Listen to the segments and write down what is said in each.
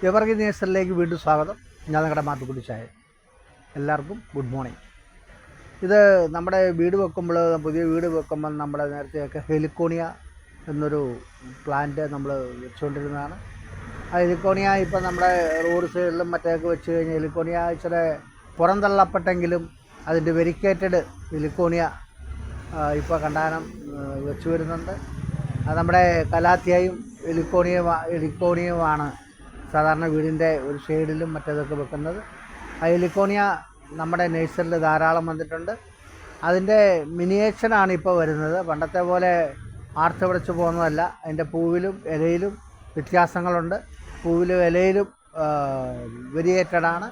Evergreen നേഴ്സറിയിലേക്ക് വീണ്ടും സ്വാഗതം. ഞാൻ നിങ്ങളുടെ മാത്തുക്കുട്ടി ചായ. എല്ലാവർക്കും ഗുഡ് മോർണിംഗ്. ഇത് നമ്മുടെ വീട് വെക്കുമ്പോൾ, പുതിയ വീട് വെക്കുമ്പോൾ നമ്മുടെ നേരത്തെയൊക്കെ ഹെലിക്കോണിയ എന്നൊരു പ്ലാന്റ് നമ്മൾ വെച്ചുകൊണ്ടിരുന്നതാണ്. ആ ഹെലിക്കോണിയ ഇപ്പം നമ്മുടെ റോഡ് സൈഡിലും മറ്റേക്ക് വെച്ച് കഴിഞ്ഞാൽ ഹെലിക്കോണിയ ഇച്ചിരി പുറന്തള്ളപ്പെട്ടെങ്കിലും അതിൻ്റെ വെരിക്കേറ്റഡ് ഹെലിക്കോണിയ ഇപ്പോൾ കണ്ടാനം വെച്ച് വരുന്നുണ്ട്. അത് നമ്മുടെ കലാത്തിയായും ഹെലിക്കോണിയയുമാണ് സാധാരണ വീടിൻ്റെ ഒരു സൈഡിലും മറ്റേതൊക്കെ വെക്കുന്നത്. ആ ഹെലിക്കോണിയ നമ്മുടെ നേഴ്സറിൽ ധാരാളം വന്നിട്ടുണ്ട്. അതിൻ്റെ മിനിയേച്ചറാണ് ഇപ്പോൾ വരുന്നത്. പണ്ടത്തെ പോലെ ആർത്ത് പിടിച്ച് പോകുന്നതല്ല. അതിൻ്റെ പൂവിലും ഇലയിലും വ്യത്യാസങ്ങളുണ്ട്. പൂവിലും ഇലയിലും വെരിയേറ്റഡാണ്.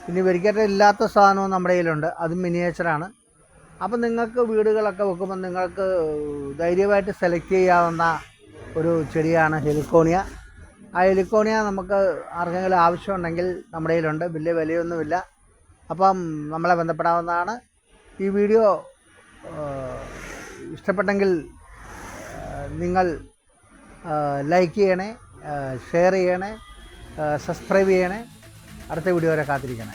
ഇനി വെരിക്കേറ്റഡ് ഇല്ലാത്ത സാധനവും നമ്മുടെ കയ്യിലുണ്ട്, അതും മിനിയേച്ചറാണ്. അപ്പം നിങ്ങൾക്ക് വീടുകളൊക്കെ വെക്കുമ്പോൾ നിങ്ങൾക്ക് ധൈര്യമായിട്ട് സെലക്ട് ചെയ്യാവുന്ന ഒരു ചെടിയാണ് ഹെലിക്കോണിയ. ആ ഹെലിക്കോണിയ നമുക്ക് ആർക്കെങ്കിലും ആവശ്യമുണ്ടെങ്കിൽ നമ്മുടെ കയ്യിലുണ്ട്. വലിയ വിലയൊന്നുമില്ല. അപ്പം നമ്മളെ ബന്ധപ്പെടാവുന്നതാണ്. ഈ വീഡിയോ ഇഷ്ടപ്പെട്ടെങ്കിൽ നിങ്ങൾ ലൈക്ക് ചെയ്യണേ, ഷെയർ ചെയ്യണേ, സബ്സ്ക്രൈബ് ചെയ്യണേ. അടുത്ത വീഡിയോ വരെ കാത്തിരിക്കണേ.